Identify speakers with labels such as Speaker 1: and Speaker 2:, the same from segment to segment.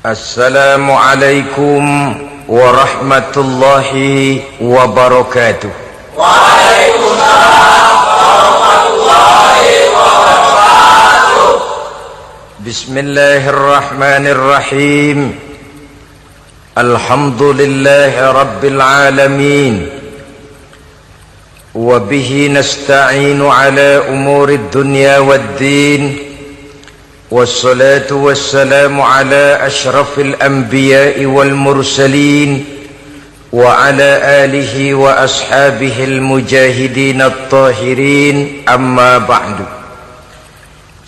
Speaker 1: Assalamualaikum warahmatullahi wabarakatuh.
Speaker 2: Waalaikumsalam warahmatullahi wabarakatuh.
Speaker 1: Bismillahirrahmanirrahim. Alhamdulillahi rabbil alamin. Wa bihi nasta'inu ala umuri dunya waddin. Wassalatu wassalamu ala ashrafil anbiya'i wal mursalin wa ala alihi wa ashabihil mujahidin at-tahirin, amma ba'du.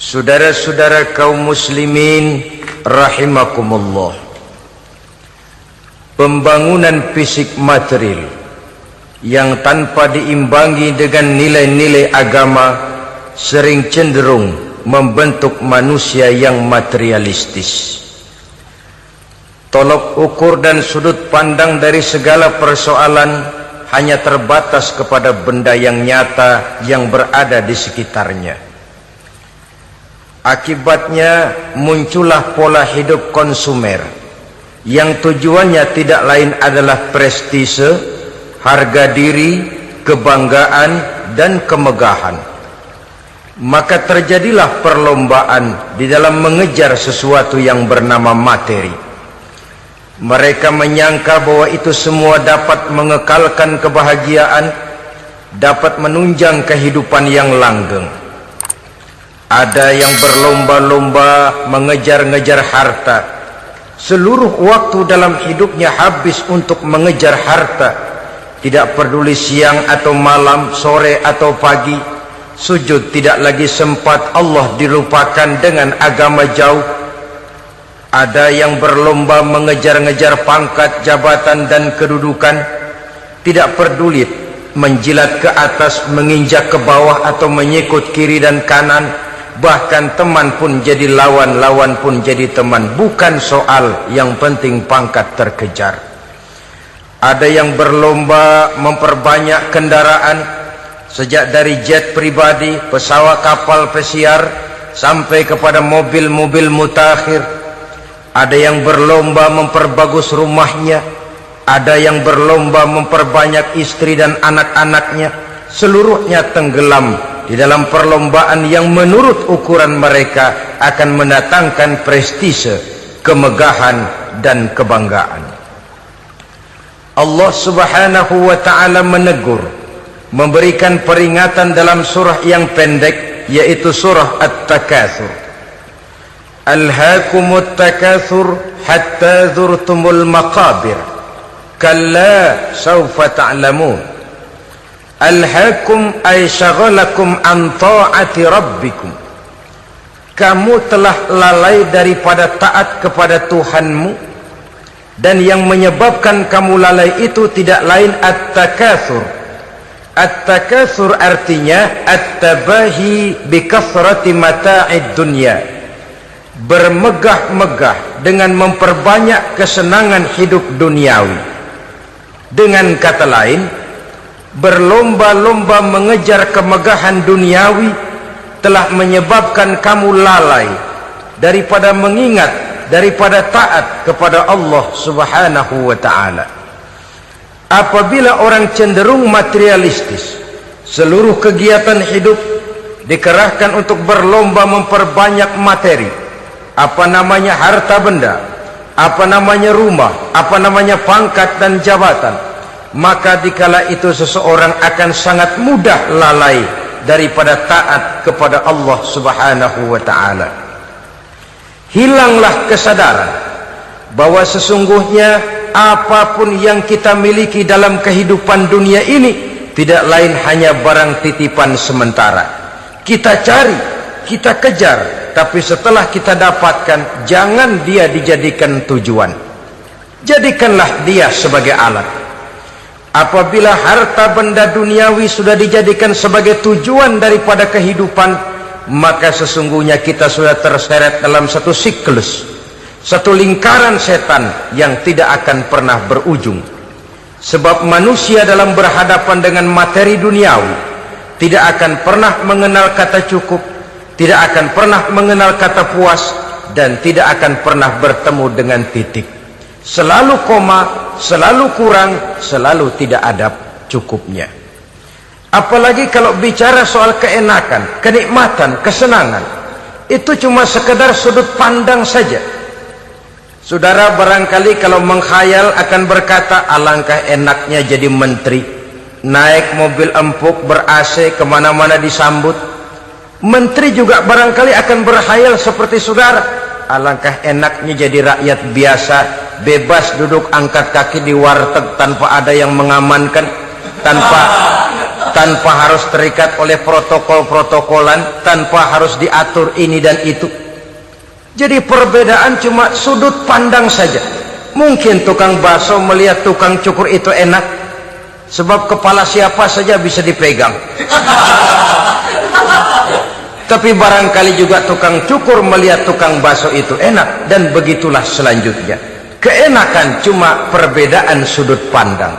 Speaker 1: Saudara-saudara kaum muslimin rahimakumullah, pembangunan fisik material yang tanpa diimbangi dengan nilai-nilai agama sering cenderung membentuk manusia yang materialistis. Tolok ukur dan sudut pandang dari segala persoalan hanya terbatas kepada benda yang nyata yang berada di sekitarnya. Akibatnya muncullah pola hidup konsumer yang tujuannya tidak lain adalah prestise, harga diri, kebanggaan, dan kemegahan. Maka terjadilah perlombaan di dalam mengejar sesuatu yang bernama materi. Mereka menyangka bahwa itu semua dapat mengekalkan kebahagiaan, dapat menunjang kehidupan yang langgeng. Ada yang berlomba-lomba mengejar-ngejar harta. Seluruh waktu dalam hidupnya habis untuk mengejar harta. Tidak peduli siang atau malam, sore atau pagi. Sujud tidak lagi sempat, Allah dilupakan dengan agama jauh. Ada yang berlomba mengejar-ngejar pangkat, jabatan, dan kedudukan. Tidak peduli menjilat ke atas, menginjak ke bawah, atau menyikut kiri dan kanan. Bahkan teman pun jadi lawan, lawan pun jadi teman. Bukan soal, yang penting pangkat terkejar. Ada yang berlomba memperbanyak kendaraan, sejak dari jet pribadi, pesawat, kapal pesiar, sampai kepada mobil-mobil mutakhir. Ada yang berlomba memperbagus rumahnya, ada yang berlomba memperbanyak istri dan anak-anaknya. Seluruhnya tenggelam di dalam perlombaan yang menurut ukuran mereka akan mendatangkan prestise, kemegahan, dan kebanggaan. Allah subhanahu wa ta'ala menegur, memberikan peringatan dalam surah yang pendek, yaitu surah At-Takatsur. Alhaakumut takatsur hatta zurtumul maqabir kalla sawfa ta'lamun. Alhaakum ay syagalakum an ta'ati rabbikum. Kamu telah lalai daripada taat kepada Tuhanmu, dan yang menyebabkan kamu lalai itu tidak lain at-takatsur. At-takatsur artinya at-tabahi bi kathrati mata'id dunya. Bermegah-megah dengan memperbanyak kesenangan hidup duniawi. Dengan kata lain, berlomba-lomba mengejar kemegahan duniawi telah menyebabkan kamu lalai daripada mengingat, daripada taat kepada Allah Subhanahu wa ta'ala. Apabila orang cenderung materialistis, seluruh kegiatan hidup dikerahkan untuk berlomba memperbanyak materi. Apa namanya harta benda, apa namanya rumah, apa namanya pangkat dan jabatan. Maka dikala itu seseorang akan sangat mudah lalai daripada taat kepada Allah Subhanahu wa ta'ala. Hilanglah kesadaran bahwa sesungguhnya apapun yang kita miliki dalam kehidupan dunia ini tidak lain hanya barang titipan sementara. Kita cari, kita kejar, tapi setelah kita dapatkan, jangan dia dijadikan tujuan. Jadikanlah dia sebagai alat. Apabila harta benda duniawi sudah dijadikan sebagai tujuan daripada kehidupan, maka sesungguhnya kita sudah terseret dalam satu siklus, satu lingkaran setan yang tidak akan pernah berujung. Sebab manusia dalam berhadapan dengan materi duniawi tidak akan pernah mengenal kata cukup, tidak akan pernah mengenal kata puas, dan tidak akan pernah bertemu dengan titik. Selalu koma, selalu kurang, selalu tidak ada cukupnya. Apalagi kalau bicara soal keenakan, kenikmatan, kesenangan, itu cuma sekedar sudut pandang saja. Saudara barangkali kalau menghayal akan berkata, alangkah enaknya jadi menteri, naik mobil empuk ber-AC kemana-mana disambut. Menteri juga barangkali akan berhayal seperti saudara, alangkah enaknya jadi rakyat biasa, bebas duduk angkat kaki di warteg tanpa ada yang mengamankan, tanpa harus terikat oleh protokol-protokolan, tanpa harus diatur ini dan itu. Jadi perbedaan cuma sudut pandang saja. Mungkin tukang bakso melihat tukang cukur itu enak, sebab kepala siapa saja bisa dipegang. Tapi barangkali juga tukang cukur melihat tukang bakso itu enak, dan begitulah selanjutnya. Keenakan cuma perbedaan sudut pandang.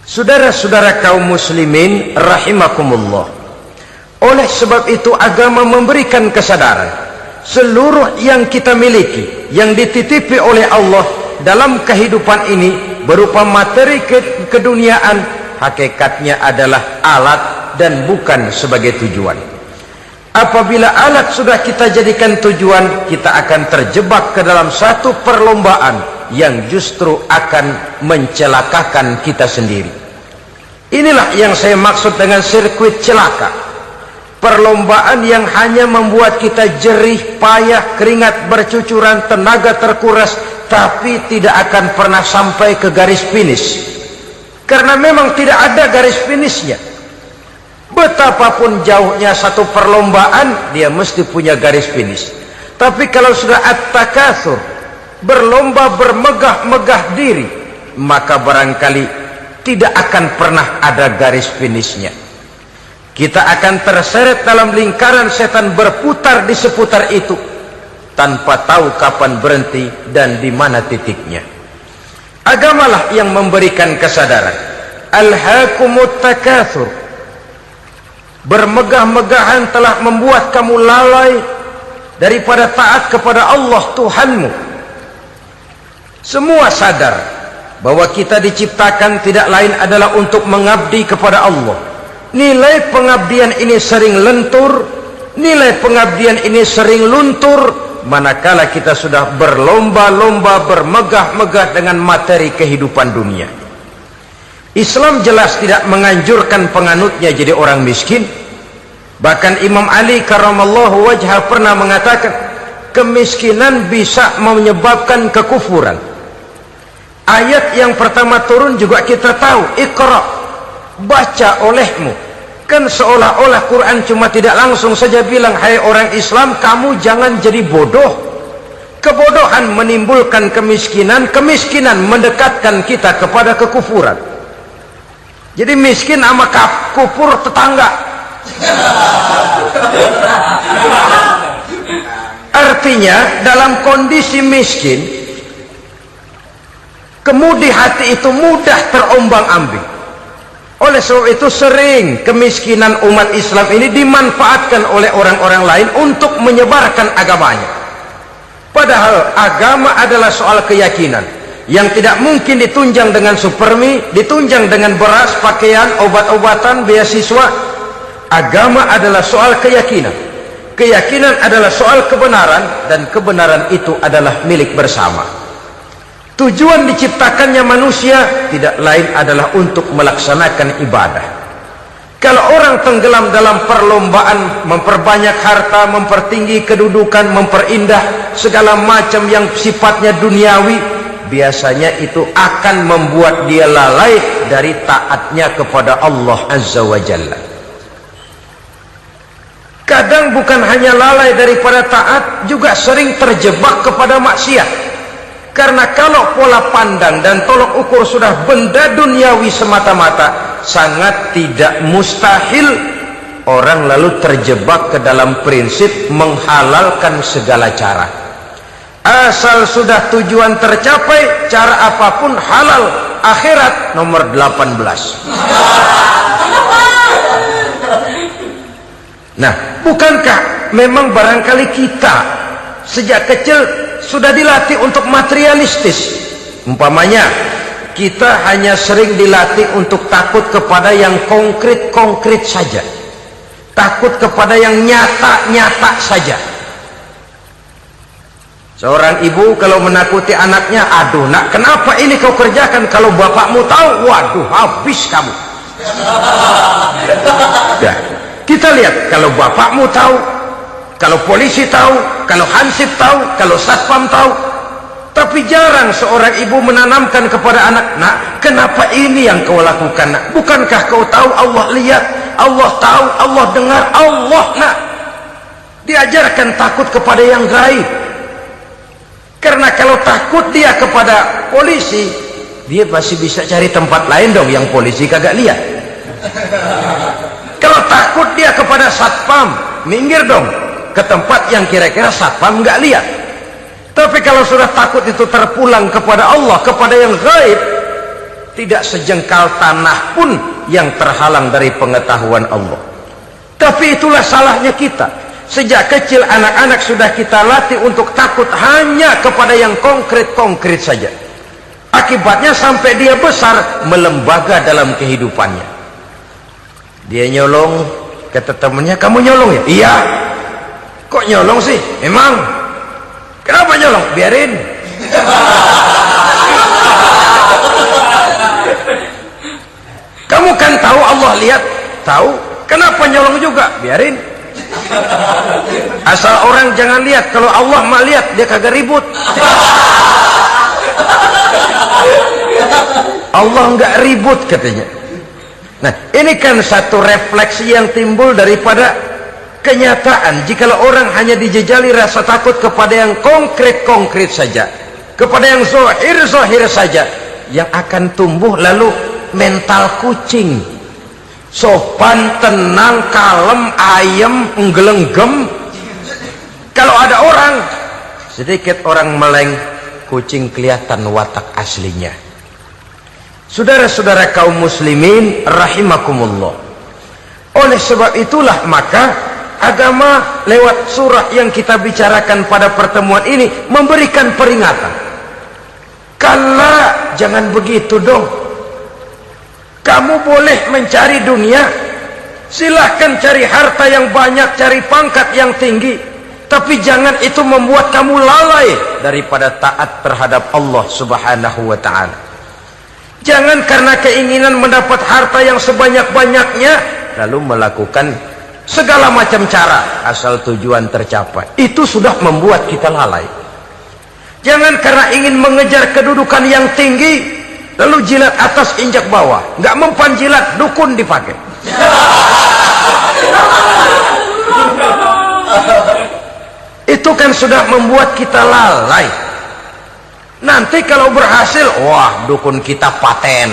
Speaker 1: Saudara-saudara kaum muslimin rahimakumullah, oleh sebab itu agama memberikan kesadaran seluruh yang kita miliki, yang dititipi oleh Allah dalam kehidupan ini berupa materi keduniaan, hakikatnya adalah alat dan bukan sebagai tujuan. Apabila alat sudah kita jadikan tujuan, kita akan terjebak ke dalam satu perlombaan yang justru akan mencelakakan kita sendiri. Inilah yang saya maksud dengan sirkuit celaka. Perlombaan yang hanya membuat kita jerih, payah, keringat bercucuran, tenaga terkuras, tapi tidak akan pernah sampai ke garis finish. Karena memang tidak ada garis finishnya. Betapapun jauhnya satu perlombaan, dia mesti punya garis finish. Tapi kalau sudah at-takatsur, berlomba bermegah-megah diri, maka barangkali tidak akan pernah ada garis finishnya. Kita akan terseret dalam lingkaran setan, berputar di seputar itu tanpa tahu kapan berhenti dan di mana titiknya. Agamalah yang memberikan kesadaran. Alhaakumut takatsur, bermegah-megahan telah membuat kamu lalai daripada taat kepada Allah Tuhanmu. Semua sadar bahwa kita diciptakan tidak lain adalah untuk mengabdi kepada Allah. Nilai pengabdian ini sering lentur, nilai pengabdian ini sering luntur, manakala kita sudah berlomba-lomba, bermegah-megah dengan materi kehidupan dunia. Islam jelas tidak menganjurkan penganutnya jadi orang miskin. Bahkan Imam Ali karramallahu wajhah pernah mengatakan, kemiskinan bisa menyebabkan kekufuran. Ayat yang pertama turun juga kita tahu, Iqra, baca olehmu. Kan seolah-olah Quran cuma tidak langsung saja bilang, hai orang Islam, kamu jangan jadi bodoh. Kebodohan menimbulkan kemiskinan, kemiskinan mendekatkan kita kepada kekufuran. Jadi miskin sama kufur tetangga. Artinya dalam kondisi miskin, kemudi hati itu mudah terombang-ambing. Oleh sebab itu sering kemiskinan umat Islam ini dimanfaatkan oleh orang-orang lain untuk menyebarkan agamanya. Padahal agama adalah soal keyakinan yang tidak mungkin ditunjang dengan supermi, ditunjang dengan beras, pakaian, obat-obatan, beasiswa. Agama adalah soal keyakinan. Keyakinan adalah soal kebenaran, dan kebenaran itu adalah milik bersama. Tujuan diciptakannya manusia tidak lain adalah untuk melaksanakan ibadah. Kalau orang tenggelam dalam perlombaan memperbanyak harta, mempertinggi kedudukan, memperindah segala macam yang sifatnya duniawi, biasanya itu akan membuat dia lalai dari taatnya kepada Allah Azza wa Jalla. Kadang bukan hanya lalai daripada taat, juga sering terjebak kepada maksiat. Karena kalau pola pandang dan tolok ukur sudah benda duniawi semata-mata, sangat tidak mustahil orang lalu terjebak ke dalam prinsip menghalalkan segala cara. Asal sudah tujuan tercapai, cara apapun halal. Akhirat nomor 18. Nah, bukankah memang barangkali kita sejak kecil sudah dilatih untuk materialistis. Umpamanya kita hanya sering dilatih untuk takut kepada yang konkret-konkret saja, takut kepada yang nyata-nyata saja. Seorang ibu kalau menakuti anaknya, aduh nak, kenapa ini kau kerjakan? Kalau bapakmu tahu, waduh, habis kamu. Ya, kita lihat, kalau bapakmu tahu, kalau polisi tahu, kalau hansip tahu, kalau satpam tahu. Tapi jarang seorang ibu menanamkan kepada anak, nak, kenapa ini yang kau lakukan, nak? Bukankah kau tahu Allah lihat, Allah tahu, Allah dengar, Allah, nak? Diajarkan takut kepada yang gaib. Karena kalau takut dia kepada polisi, dia pasti bisa cari tempat lain dong yang polisi kagak lihat. Kalau takut dia kepada satpam, minggir dong ke tempat yang kira-kira satpam nggak lihat. Tapi kalau sudah takut itu terpulang kepada Allah, kepada yang gaib, tidak sejengkal tanah pun yang terhalang dari pengetahuan Allah. Tapi itulah salahnya kita. Sejak kecil anak-anak sudah kita latih untuk takut hanya kepada yang konkret-konkret saja. Akibatnya sampai dia besar melembaga dalam kehidupannya. Dia nyolong, kata temannya, kamu nyolong ya? Iya. Kok nyolong sih? Emang. Kenapa nyolong? Biarin. Kamu kan tahu Allah lihat? Tahu. Kenapa nyolong juga? Biarin. Asal orang jangan lihat. Kalau Allah mah lihat, dia kagak ribut. Allah nggak ribut katanya. Nah, ini kan satu refleksi yang timbul daripada kenyataan. Jikalau orang hanya dijejali rasa takut kepada yang konkret-konkret saja, kepada yang zahir-zahir saja, yang akan tumbuh lalu mental kucing. Sopan, tenang, kalem, ayem, nggelenggem. Kalau ada orang, sedikit orang meleng, kucing kelihatan watak aslinya. Saudara-saudara kaum muslimin rahimakumullah. Oleh sebab itulah maka agama lewat surah yang kita bicarakan pada pertemuan ini memberikan peringatan. Kala, jangan begitu dong. Kamu boleh mencari dunia, silahkan cari harta yang banyak, cari pangkat yang tinggi, tapi jangan itu membuat kamu lalai daripada taat terhadap Allah subhanahu wa ta'ala. Jangan karena keinginan mendapat harta yang sebanyak-banyaknya lalu melakukan segala macam cara asal tujuan tercapai. Itu sudah membuat kita lalai. Jangan karena ingin mengejar kedudukan yang tinggi lalu jilat atas injak bawah, nggak mempan jilat, dukun dipakai. Itu kan sudah membuat kita lalai. Nanti kalau berhasil, wah, dukun kita paten.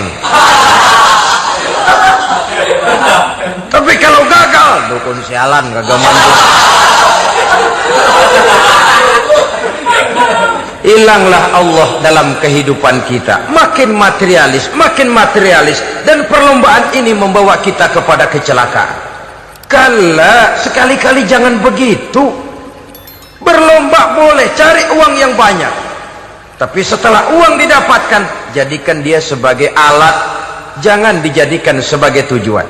Speaker 1: Tapi kalau gagal, dukun sialan, kagak mampu. Hilanglah Allah dalam kehidupan kita. Makin materialis, dan perlombaan ini membawa kita kepada kecelakaan. Kala, sekali-kali jangan begitu. Berlomba boleh, cari uang yang banyak, tapi setelah uang didapatkan, jadikan dia sebagai alat, jangan dijadikan sebagai tujuan.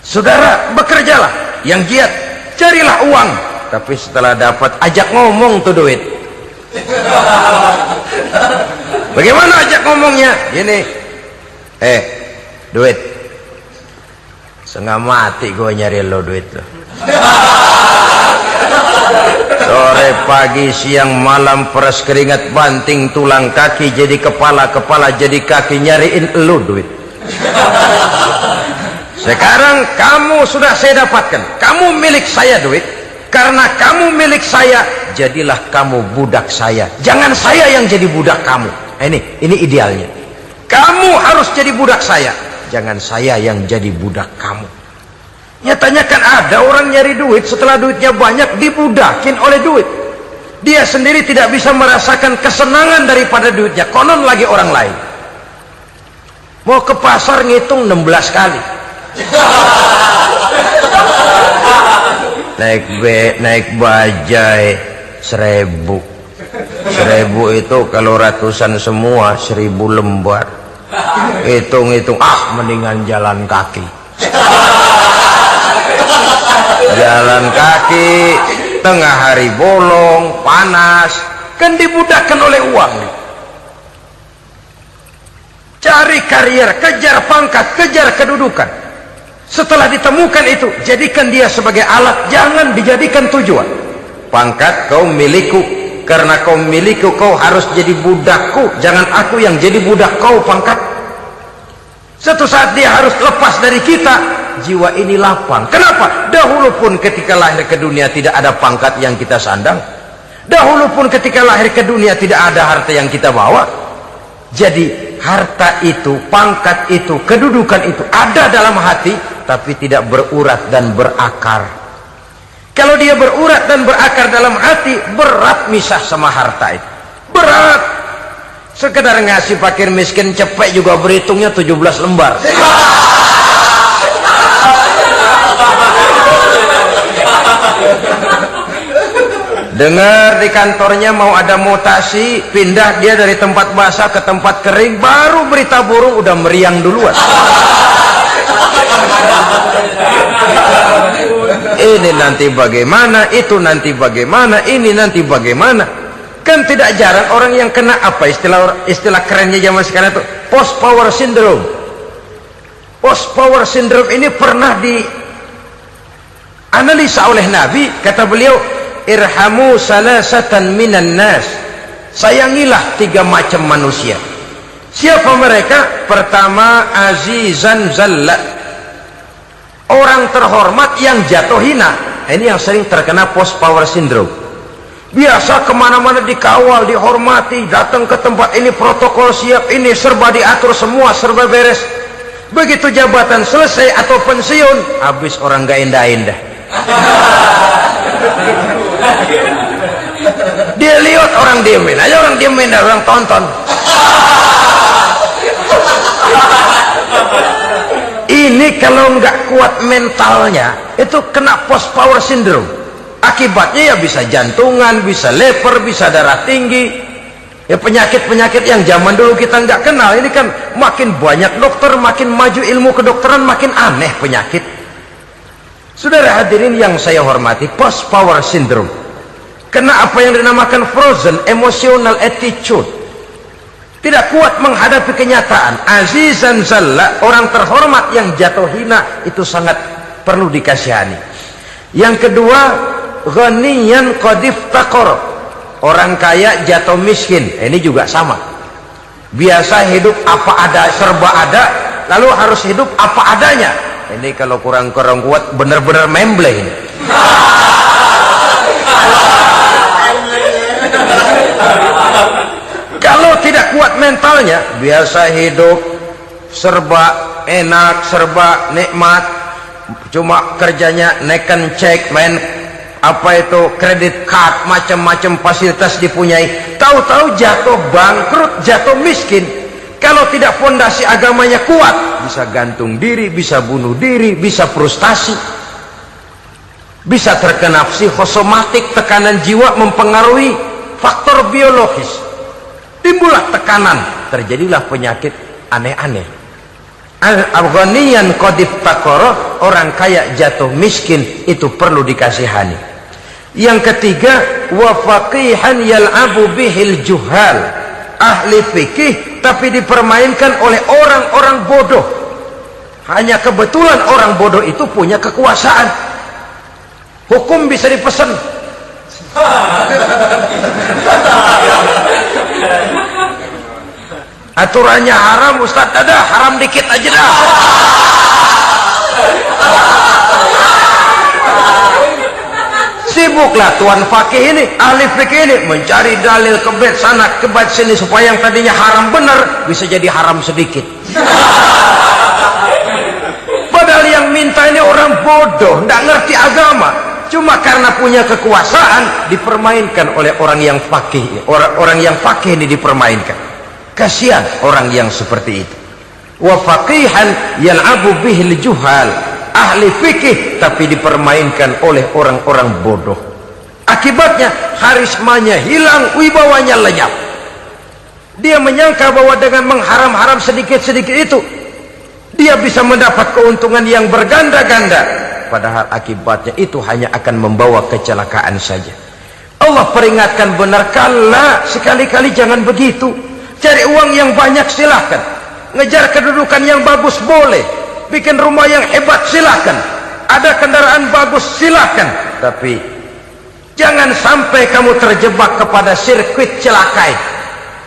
Speaker 1: Saudara, bekerjalah yang giat, carilah uang, tapi setelah dapat, ajak ngomong tuh duit. Bagaimana ajak ngomongnya? Gini, duit, setengah mati gue nyari lo duit lo. Sore, pagi, siang, malam, peras keringat, banting tulang kaki jadi kepala, kepala jadi kaki, nyariin lo duit. Sekarang kamu sudah saya dapatkan, kamu milik saya duit. Karena kamu milik saya, jadilah kamu budak saya. Jangan saya yang jadi budak kamu. Ini idealnya. Kamu harus jadi budak saya, jangan saya yang jadi budak kamu. Nyatanya kan ada orang nyari duit, setelah duitnya banyak dibudakin oleh duit. Dia sendiri tidak bisa merasakan kesenangan daripada duitnya, konon lagi orang lain. Mau ke pasar ngitung 16 kali. Naik bajai, 1000 itu kalau ratusan semua 1000 lembar. Hitung-hitung, mendingan jalan kaki. Jalan kaki tengah hari bolong panas, kan dibudakkan oleh uang. Cari karier, kejar pangkat, kejar kedudukan. Setelah ditemukan itu, jadikan dia sebagai alat, jangan dijadikan tujuan. Pangkat kau milikku, karena kau milikku kau harus jadi budakku, jangan aku yang jadi budak kau. Pangkat satu saat dia harus lepas dari kita, jiwa ini lapang. Kenapa? Dahulu pun ketika lahir ke dunia tidak ada pangkat yang kita sandang, dahulu pun ketika lahir ke dunia tidak ada harta yang kita bawa. Jadi harta itu, pangkat itu, kedudukan itu ada dalam hati, tapi tidak berurat dan berakar. Kalau dia berurat dan berakar dalam hati, berat misah sama harta itu, berat. Sekedar ngasih fakir miskin cepet juga berhitungnya 17 lembar. Dengar di kantornya mau ada mutasi, pindah dia dari tempat basah ke tempat kering, baru berita burung udah meriang duluan. Ini nanti bagaimana, itu nanti bagaimana, ini nanti bagaimana. Kan tidak jarang orang yang kena apa istilah kerennya zaman sekarang itu post power syndrome. Post power syndrome ini pernah dianalisa oleh Nabi. Kata beliau, irhamu salasatan minan nas, sayangilah 3 macam manusia. Siapa mereka? Pertama, azizan zalla, orang terhormat yang jatuh hina. Ini yang sering terkena post power syndrome. Biasa kemana-mana dikawal, dihormati, datang ke tempat ini protokol siap, ini serba diatur, semua serba beres. Begitu jabatan selesai atau pensiun, habis orang gak indah-indah. Dia lihat orang diemin aja, orang diemin, orang tonton. Ini kalau nggak kuat mentalnya, itu kena post power syndrome. Akibatnya ya bisa jantungan, bisa leper, bisa darah tinggi. Ya penyakit-penyakit yang zaman dulu kita nggak kenal. Ini kan makin banyak dokter, makin maju ilmu kedokteran, makin aneh penyakit. Saudara hadirin yang saya hormati, post power syndrome kena apa yang dinamakan frozen emotional attitude. Tidak kuat menghadapi kenyataan. Azizan zalla, orang terhormat yang jatuh hina, itu sangat perlu dikasihani. Yang kedua, ghaniyan qad iftaqar, orang kaya jatuh miskin. Ini juga sama, biasa hidup apa ada, serba ada, lalu harus hidup apa adanya. Ini kalau kurang kuat benar-benar memble ini. Kalau tidak kuat mentalnya, biasa hidup serba enak, serba nikmat, cuma kerjanya neken cek, main apa itu kredit card, macam-macam fasilitas dipunyai, tahu-tahu jatuh bangkrut, jatuh miskin. Kalau tidak fondasi agamanya kuat, bisa gantung diri, bisa bunuh diri, bisa frustasi, bisa terkena psikosomatik, tekanan jiwa mempengaruhi faktor biologis, timbullah tekanan, terjadilah penyakit aneh-aneh. Al-ghaniyan qad iftaqara, orang kaya jatuh miskin, itu perlu dikasihani. Yang ketiga, wa faqihan yal'abu bihil juhal, ahli fikih tapi dipermainkan oleh orang-orang bodoh. Hanya kebetulan orang bodoh itu punya kekuasaan, hukum bisa dipesan. Aturannya haram, Ustaz, ada haram dikit aja dah. Sibuklah tuan fakih ini, ahli fikih ini mencari dalil kebet sana kebet sini supaya yang tadinya haram benar bisa jadi haram sedikit. Padahal yang minta ini orang bodoh, tidak ngerti agama, cuma karena punya kekuasaan dipermainkan oleh orang yang fakih. Orang yang fakih ini dipermainkan. Kasihan orang yang seperti itu. Wa faqihan yal'abu bihil juhal, ahli fikih tapi dipermainkan oleh orang-orang bodoh. Akibatnya karismanya hilang, wibawanya lenyap. Dia menyangka bahwa dengan mengharam-haram sedikit-sedikit itu dia bisa mendapat keuntungan yang berganda-ganda, padahal akibatnya itu hanya akan membawa kecelakaan saja. Allah peringatkan benar, kala, sekali-kali jangan begitu. Cari uang yang banyak silahkan, ngejar kedudukan yang bagus boleh, bikin rumah yang hebat silahkan, ada kendaraan bagus silahkan, tapi jangan sampai kamu terjebak kepada sirkuit celakai,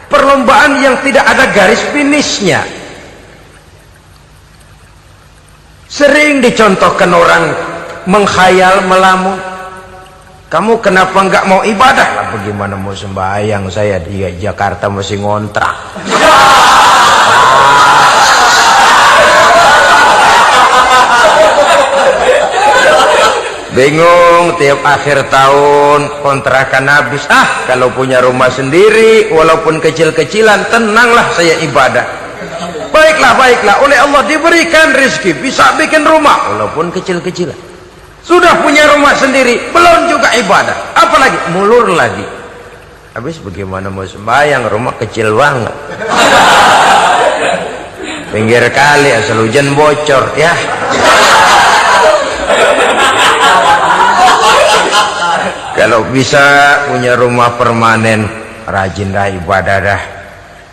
Speaker 1: perlombaan yang tidak ada garis finishnya. Sering dicontohkan orang menghayal, melamun, kamu kenapa nggak mau ibadah? Lah bagaimana mau sembahyang, saya di Jakarta masih ngontrak. Bingung, tiap akhir tahun kontrakan habis. Kalau punya rumah sendiri walaupun kecil-kecilan, tenanglah saya ibadah. Baiklah, oleh Allah diberikan rezeki, bisa bikin rumah walaupun kecil-kecilan. Sudah punya rumah sendiri, belum juga ibadah, apalagi mulur lagi. Habis bagaimana mau sembahyang, rumah kecil banget. Pinggir kali, asal hujan bocor ya. Kalau bisa punya rumah permanen, rajin dah ibadah dah.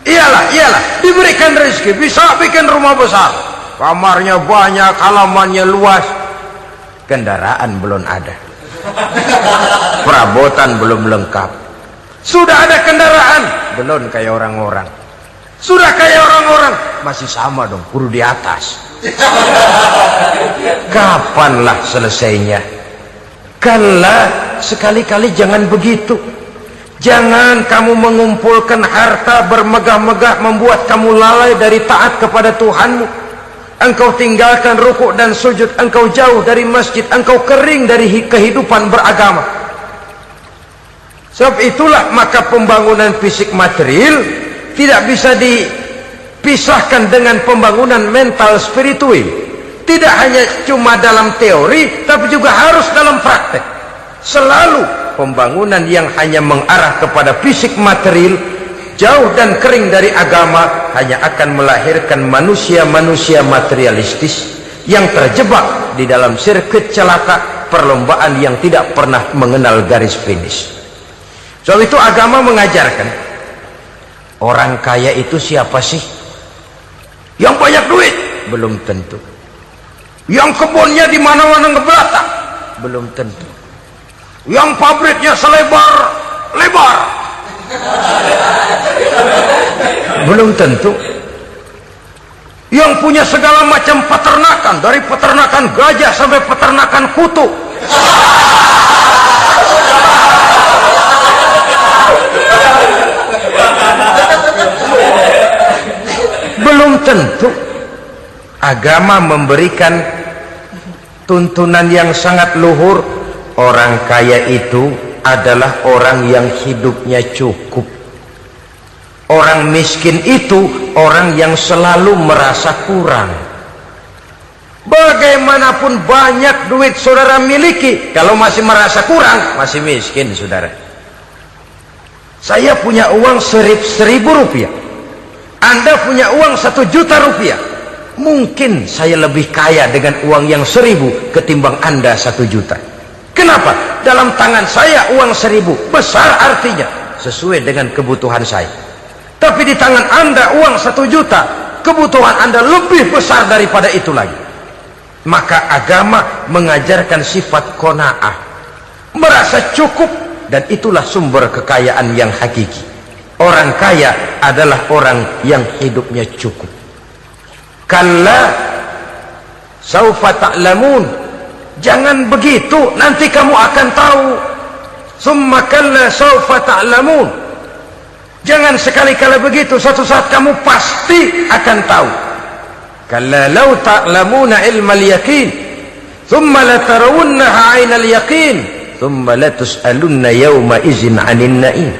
Speaker 1: Iyalah, diberikan rezeki, bisa bikin rumah besar, kamarnya banyak, halamannya luas, kendaraan belum ada, perabotan belum lengkap. Sudah ada kendaraan, belum kayak orang-orang. Sudah kayak orang-orang, masih sama dong, kudu di atas. Kapanlah selesainya? Kala, sekali-kali jangan begitu. Jangan kamu mengumpulkan harta bermegah-megah membuat kamu lalai dari taat kepada Tuhanmu. Engkau tinggalkan rukuk dan sujud, engkau jauh dari masjid, engkau kering dari kehidupan beragama. Sebab itulah maka pembangunan fisik material tidak bisa dipisahkan dengan pembangunan mental spiritual. Tidak hanya cuma dalam teori, tapi juga harus dalam praktek. Selalu pembangunan yang hanya mengarah kepada fisik material, jauh dan kering dari agama, hanya akan melahirkan manusia-manusia materialistis yang terjebak di dalam sirkuit celaka, perlombaan yang tidak pernah mengenal garis finish. Sebab itu agama mengajarkan, orang kaya itu siapa sih? Yang banyak duit? Belum tentu. Yang kebunnya di mana-mana ngebelatak? Belum tentu. Yang pabriknya selebar-lebar? Belum tentu. Yang punya segala macam peternakan, dari peternakan gajah sampai peternakan kutu? Belum tentu. Agama memberikan tuntunan yang sangat luhur. Orang kaya itu adalah orang yang hidupnya cukup. Orang miskin itu orang yang selalu merasa kurang. Bagaimanapun banyak duit saudara miliki, kalau masih merasa kurang, masih miskin saudara. Saya punya uang 1.000 rupiah, Anda punya uang 1 juta rupiah. Mungkin saya lebih kaya dengan uang yang 1.000 ketimbang Anda 1 juta. Kenapa? Dalam tangan saya uang 1.000 besar, artinya sesuai dengan kebutuhan saya. Tapi di tangan Anda uang 1 juta, kebutuhan Anda lebih besar daripada itu lagi. Maka agama mengajarkan sifat qanaah, merasa cukup, dan itulah sumber kekayaan yang hakiki. Orang kaya adalah orang yang hidupnya cukup. Kalla saufa ta'lamun, jangan begitu, nanti kamu akan tahu. Summa kalla saufa ta'lamun, jangan sekali-kali begitu, suatu saat kamu pasti akan tahu. Kalla law ta'lamuna ilmal yaqin thumma latarawunnaha 'ainal yaqin thumma latus'alunna yawma idzin 'anil na'im.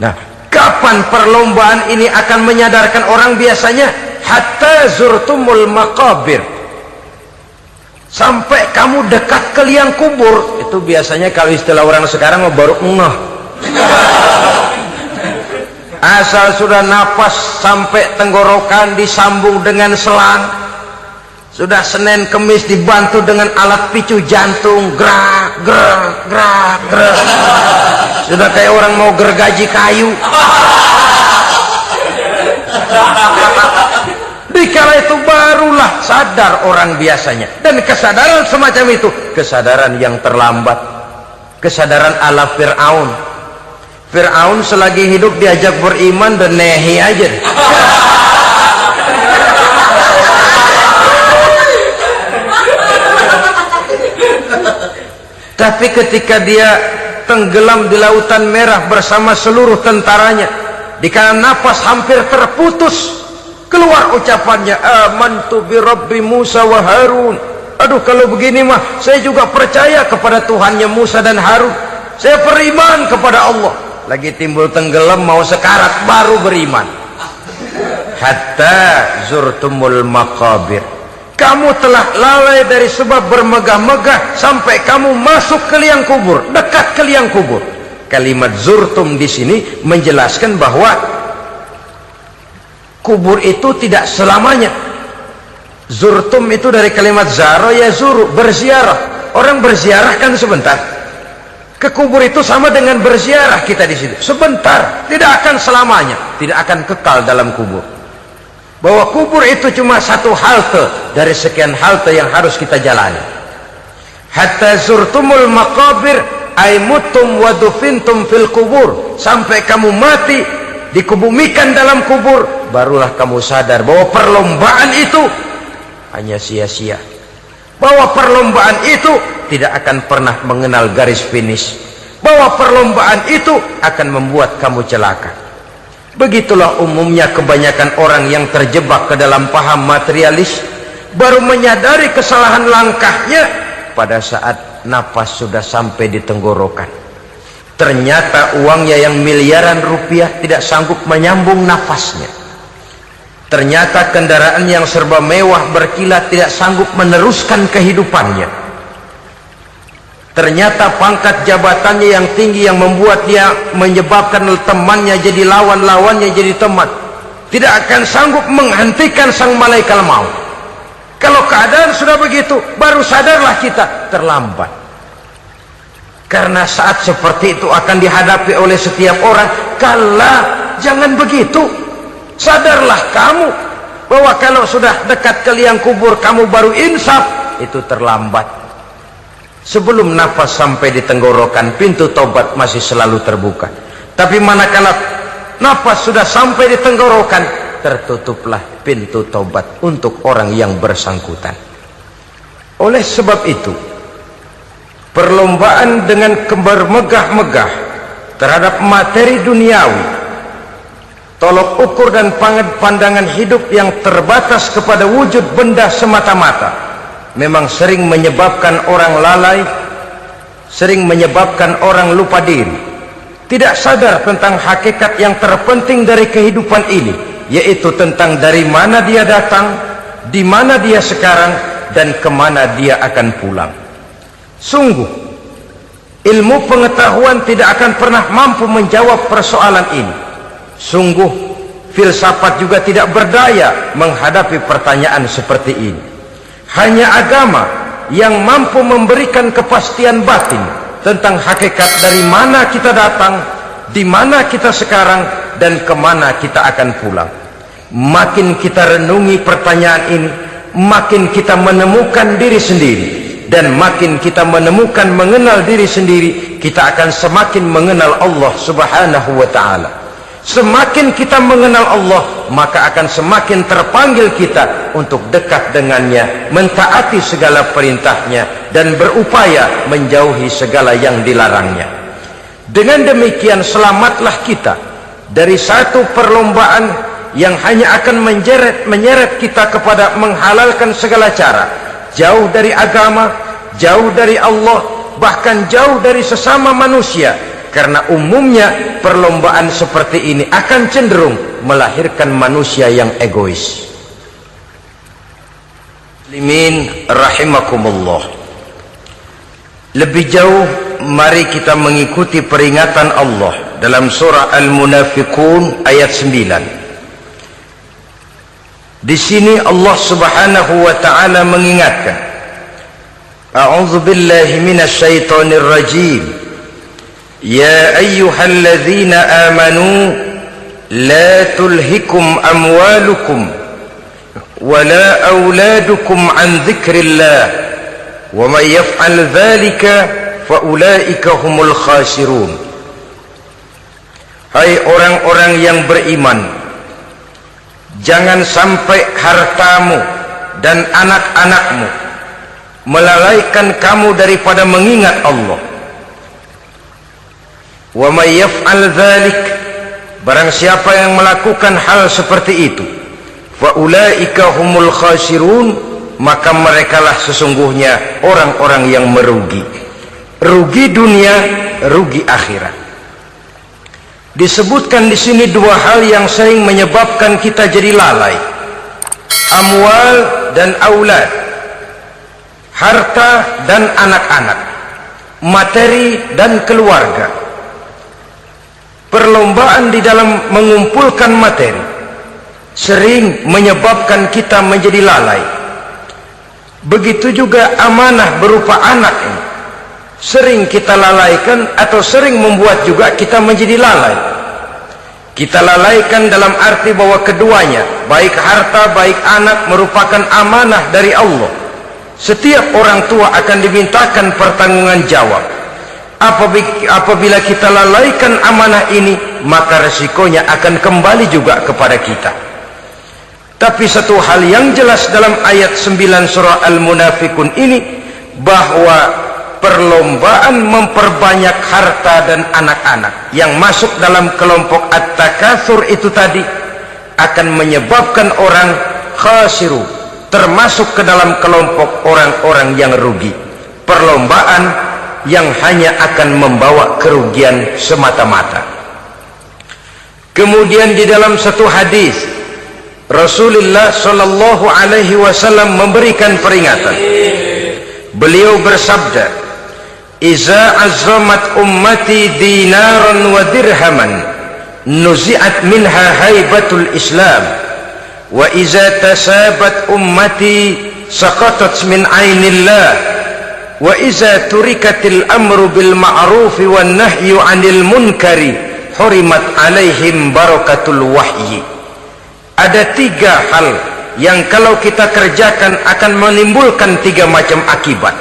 Speaker 1: Nah, kapan perlombaan ini akan menyadarkan orang? Biasanya hatta zurtumul maqabir, sampai kamu dekat ke liang kubur. Itu biasanya kalau istilah orang sekarang baru ngeh. Asal sudah napas sampai tenggorokan disambung dengan selang, sudah Senin Kemis dibantu dengan alat picu jantung, gerak gerak gerak gerak, sudah kayak orang mau gergaji kayu. Dikala itu barulah sadar orang biasanya. Dan kesadaran semacam itu kesadaran yang terlambat, kesadaran ala Fir'aun. Fir'aun selagi hidup diajak beriman dan nehi aja. Tapi ketika dia tenggelam di lautan merah bersama seluruh tentaranya, dikala napas hampir terputus, keluar ucapannya, amantu bi Rabbi Musa wa Harun. Aduh, kalau begini mah saya juga percaya kepada Tuhannya Musa dan Harun. Saya beriman kepada Allah. Lagi timbul tenggelam mau sekarat baru beriman. Hatta zurtumul maqabir. Kamu telah lalai dari sebab bermegah-megah sampai kamu masuk ke liang kubur, dekat ke liang kubur. Kalimat zurtum di sini menjelaskan bahwa kubur itu tidak selamanya. Zurtum itu dari kalimat zaro ya zuru, berziarah. Orang berziarah kan sebentar. Ke kubur itu sama dengan berziarah kita di situ. Sebentar, tidak akan selamanya, tidak akan kekal dalam kubur. Bahwa kubur itu cuma satu halte dari sekian halte yang harus kita jalani. Hatta zurtumul maqabir ay mutum wa dufintum fil kubur. Sampai kamu mati, dikubumikan dalam kubur, barulah kamu sadar bahwa perlombaan itu hanya sia-sia. Bahwa perlombaan itu tidak akan pernah mengenal garis finish. Bahwa perlombaan itu akan membuat kamu celaka. Begitulah umumnya kebanyakan orang yang terjebak ke dalam paham materialis, baru menyadari kesalahan langkahnya pada saat napas sudah sampai di tenggorokan. Ternyata uangnya yang miliaran rupiah tidak sanggup menyambung nafasnya. Ternyata kendaraan yang serba mewah berkilat tidak sanggup meneruskan kehidupannya. Ternyata pangkat jabatannya yang tinggi yang membuat dia menyebabkan temannya jadi lawan, lawannya jadi teman, tidak akan sanggup menghentikan sang malaikat maut. Kalau keadaan sudah begitu, baru sadarlah kita terlambat. Karena saat seperti itu akan dihadapi oleh setiap orang. Kala, jangan begitu. Sadarlah kamu bahwa kalau sudah dekat ke liang kubur kamu baru insaf, itu terlambat. Sebelum nafas sampai di tenggorokan, pintu tobat masih selalu terbuka. Tapi manakala nafas sudah sampai di tenggorokan, tertutuplah pintu tobat untuk orang yang bersangkutan. Oleh sebab itu, perlombaan dengan bermegah-megah terhadap materi duniawi, tolok ukur dan pandangan hidup yang terbatas kepada wujud benda semata-mata, memang sering menyebabkan orang lalai, sering menyebabkan orang lupa diri, tidak sadar tentang hakikat yang terpenting dari kehidupan ini, yaitu tentang dari mana dia datang, di mana dia sekarang, dan kemana dia akan pulang. Sungguh, ilmu pengetahuan tidak akan pernah mampu menjawab persoalan ini. Sungguh, filsafat juga tidak berdaya menghadapi pertanyaan seperti ini. Hanya agama yang mampu memberikan kepastian batin tentang hakikat dari mana kita datang, di mana kita sekarang, dan kemana kita akan pulang. Makin kita renungi pertanyaan ini, makin kita menemukan diri sendiri. Dan makin kita menemukan mengenal diri sendiri, kita akan semakin mengenal Allah subhanahu wa ta'ala. Semakin kita mengenal Allah, maka akan semakin terpanggil kita untuk dekat dengannya, mentaati segala perintahnya, dan berupaya menjauhi segala yang dilarangnya. Dengan demikian selamatlah kita dari satu perlombaan yang hanya akan menyeret kita kepada menghalalkan segala cara, jauh dari agama, jauh dari Allah, bahkan jauh dari sesama manusia. Karena umumnya perlombaan seperti ini akan cenderung melahirkan manusia yang egois. Muslimin rahimakumullah. Lebih jauh mari kita mengikuti peringatan Allah dalam surah Al-Munafiqun ayat 9. Di sini Allah Subhanahu wa taala mengingatkan, A'udzu billahi minasy syaithanir rajim. Ya ayyuhalladzina amanu la tulhikum amwalukum wala auladukum an dzikrillah wa may yaf'al dzalika fa ulaika humul khasirun. Hai orang-orang yang beriman, jangan sampai hartamu dan anak-anakmu melalaikan kamu daripada mengingat Allah. Wa may yaf'al dzalik, barang siapa yang melakukan hal seperti itu, fa ulaika humul khasirun, maka merekalah sesungguhnya orang-orang yang merugi. Rugi dunia, rugi akhirat. Disebutkan di sini dua hal yang sering menyebabkan kita jadi lalai. Amwal dan aulad. Harta dan anak-anak. Materi dan keluarga. Perlombaan di dalam mengumpulkan materi sering menyebabkan kita menjadi lalai. Begitu juga amanah berupa anak ini sering kita lalaikan atau sering membuat juga kita menjadi lalai. Kita lalaikan dalam arti bahwa keduanya, baik harta baik anak, merupakan amanah dari Allah. Setiap orang tua akan dimintakan pertanggungan jawab. Apabila kita lalaikan amanah ini, maka resikonya akan kembali juga kepada kita. Tapi satu hal yang jelas dalam ayat 9 surah Al-Munafiqun ini, bahwa perlombaan memperbanyak harta dan anak-anak yang masuk dalam kelompok at-takatsur itu tadi akan menyebabkan orang khasiru, termasuk ke dalam kelompok orang-orang yang rugi. Perlombaan yang hanya akan membawa kerugian semata-mata. Kemudian di dalam satu hadis Rasulullah sallallahu alaihi wasallam memberikan peringatan. Beliau bersabda, "Iza azzamat ummati dinaran wa dirhaman, nuzi'at minha haibatul Islam, wa iza tasabat ummati saqatat min ainillah, wa iza turikatil amru bil ma'rufi wan nahyu 'anil munkari, hurimat 'alaihim barakatul wahyi." Ada tiga hal yang kalau kita kerjakan akan menimbulkan tiga macam akibat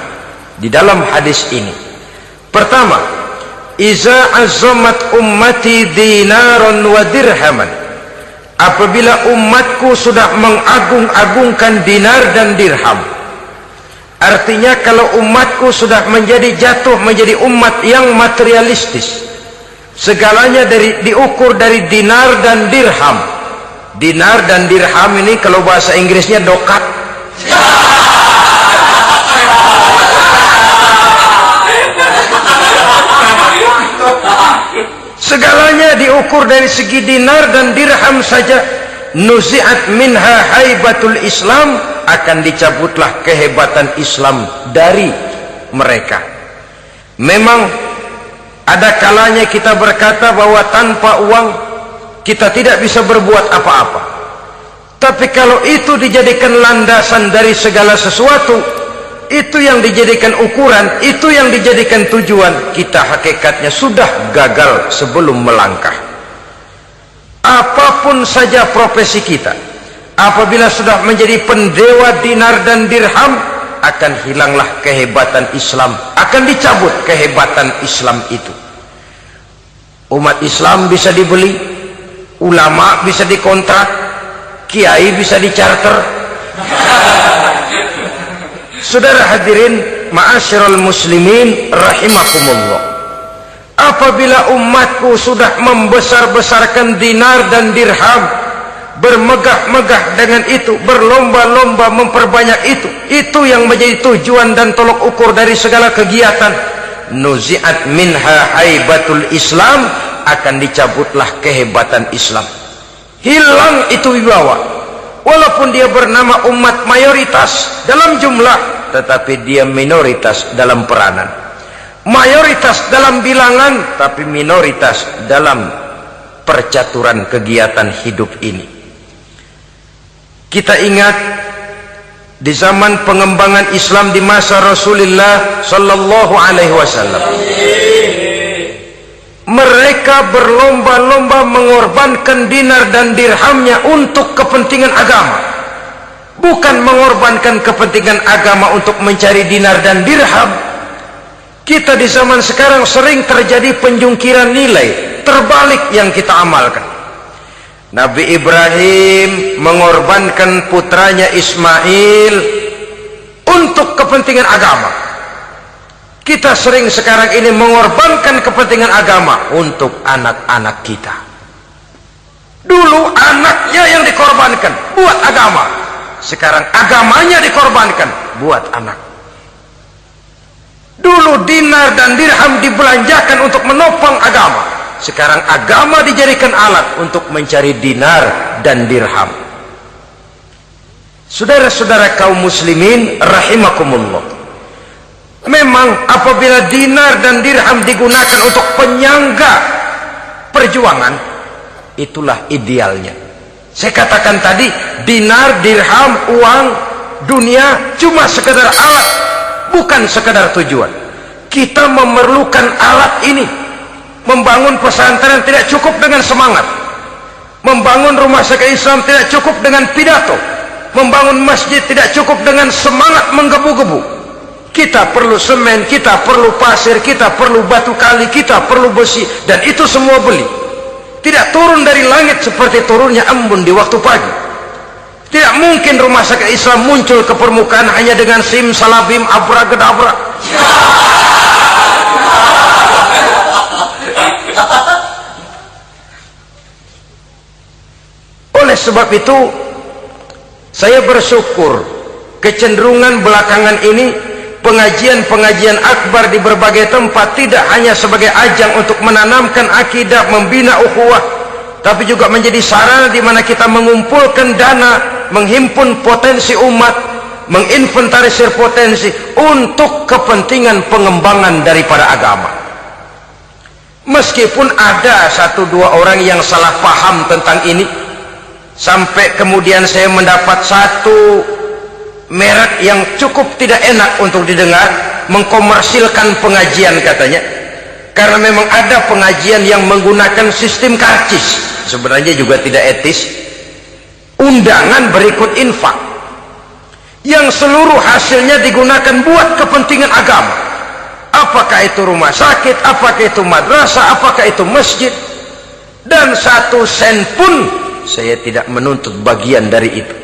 Speaker 1: di dalam hadis ini. Pertama, iza azzamat ummati dinaran wa dirhaman. Apabila umatku sudah mengagung-agungkan dinar dan dirham, artinya kalau umatku sudah jatuh menjadi umat yang materialistis, segalanya diukur dari dinar dan dirham. Dinar dan dirham ini kalau bahasa Inggrisnya dokat. Segalanya diukur dari segi dinar dan dirham saja. Nuzi'at minha haibatul Islam, akan dicabutlah kehebatan Islam dari mereka. Memang ada kalanya kita berkata bahwa tanpa uang kita tidak bisa berbuat apa-apa. Tapi kalau itu dijadikan landasan dari segala sesuatu, itu yang dijadikan ukuran, itu yang dijadikan tujuan, kita hakikatnya sudah gagal sebelum melangkah. Apapun saja profesi kita, apabila sudah menjadi pendewa dinar dan dirham, akan hilanglah kehebatan Islam, akan dicabut kehebatan Islam itu. Umat Islam bisa dibeli, ulama bisa dikontrak, kiai bisa dicarter. Saudara hadirin ma'asyiral muslimin rahimakumullah, apabila umatku sudah membesar-besarkan dinar dan dirham, bermegah-megah dengan itu, berlomba-lomba memperbanyak itu yang menjadi tujuan dan tolok ukur dari segala kegiatan, nuzi'at minha haibatul Islam, akan dicabutlah kehebatan Islam. Hilang itu wibawa. Walaupun dia bernama umat mayoritas dalam jumlah, tetapi dia minoritas dalam peranan. Mayoritas dalam bilangan, tapi minoritas dalam percaturan kegiatan hidup ini. Kita ingat di zaman pengembangan Islam di masa Rasulullah sallallahu alaihi wasallam, mereka berlomba-lomba mengorbankan dinar dan dirhamnya untuk kepentingan agama, bukan mengorbankan kepentingan agama untuk mencari dinar dan dirham. Kita di zaman sekarang sering terjadi penjungkiran nilai, terbalik yang kita amalkan. Nabi Ibrahim mengorbankan putranya Ismail untuk kepentingan agama. Kita sering sekarang ini mengorbankan kepentingan agama untuk anak-anak kita. Dulu anaknya yang dikorbankan buat agama, sekarang agamanya dikorbankan buat anak. Dulu dinar dan dirham dibelanjakan untuk menopang agama, sekarang agama dijadikan alat untuk mencari dinar dan dirham. Saudara-saudara kaum muslimin rahimakumullah, memang apabila dinar dan dirham digunakan untuk penyangga perjuangan, itulah idealnya. Saya katakan tadi, dinar, dirham, uang, dunia cuma sekedar alat, bukan sekedar tujuan. Kita memerlukan alat ini. Membangun pesantren tidak cukup dengan semangat, membangun rumah sakit Islam tidak cukup dengan pidato, membangun masjid tidak cukup dengan semangat menggebu-gebu. Kita perlu semen, kita perlu pasir, kita perlu batu kali, kita perlu besi, dan itu semua beli. Tidak turun dari langit seperti turunnya embun di waktu pagi. Tidak mungkin rumah sakit Islam muncul ke permukaan hanya dengan sim salabim abrakadabra. Oleh sebab itu, saya bersyukur kecenderungan belakangan ini pengajian-pengajian akbar di berbagai tempat tidak hanya sebagai ajang untuk menanamkan akidah, membina ukhuwah, tapi juga menjadi sarana di mana kita mengumpulkan dana, menghimpun potensi umat, menginventarisir potensi untuk kepentingan pengembangan daripada agama. Meskipun ada satu dua orang yang salah paham tentang ini, sampai kemudian saya mendapat satu merek yang cukup tidak enak untuk didengar, mengkomersilkan pengajian katanya, karena memang ada pengajian yang menggunakan sistem karcis, sebenarnya juga tidak etis. Undangan berikut infak yang seluruh hasilnya digunakan buat kepentingan agama, apakah itu rumah sakit, apakah itu madrasah, apakah itu masjid, dan satu sen pun saya tidak menuntut bagian dari itu.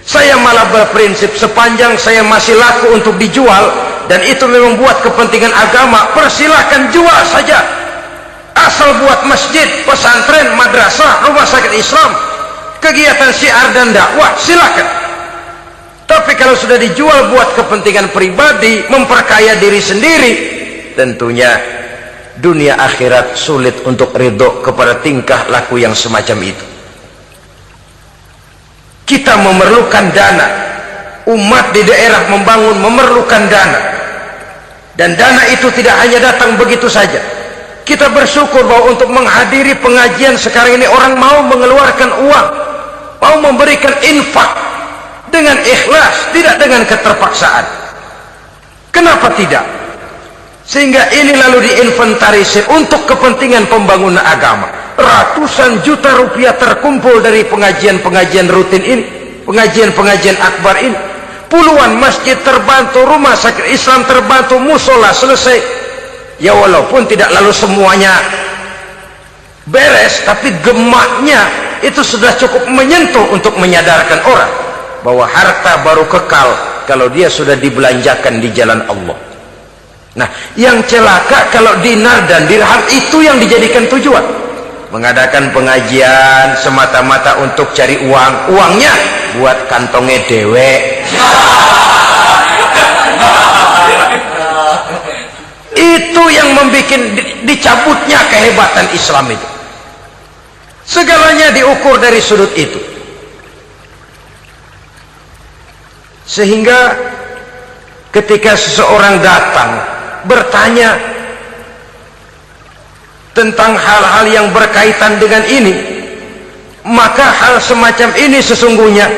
Speaker 1: Saya malah berprinsip sepanjang saya masih laku untuk dijual dan itu memang buat kepentingan agama, persilahkan jual saja, asal buat masjid, pesantren, madrasah, rumah sakit Islam, kegiatan syiar dan dakwah, silakan. Tapi kalau sudah dijual buat kepentingan pribadi, memperkaya diri sendiri, tentunya dunia akhirat sulit untuk ridho kepada tingkah laku yang semacam itu. Kita memerlukan dana, umat di daerah membangun memerlukan dana, dan dana itu tidak hanya datang begitu saja. Kita bersyukur bahwa untuk menghadiri pengajian sekarang ini orang mau mengeluarkan uang, mau memberikan infak dengan ikhlas, tidak dengan keterpaksaan. Kenapa tidak? Sehingga ini lalu diinventarisir untuk kepentingan pembangunan agama. Ratusan juta rupiah terkumpul dari pengajian-pengajian rutin ini, pengajian-pengajian akbar ini. Puluhan masjid terbantu, rumah sakit Islam terbantu, musola selesai. Ya walaupun tidak lalu semuanya beres, tapi gemaknya itu sudah cukup menyentuh untuk menyadarkan orang bahwa harta baru kekal kalau dia sudah dibelanjakan di jalan Allah. Nah, yang celaka kalau dinar dan dirham itu yang dijadikan tujuan. Mengadakan pengajian semata-mata untuk cari uang, uangnya buat kantongnya dewe. Itu yang membuat dicabutnya kehebatan Islam itu. Segalanya diukur dari sudut itu. Sehingga ketika seseorang datang bertanya tentang hal-hal yang berkaitan dengan ini, maka hal semacam ini sesungguhnya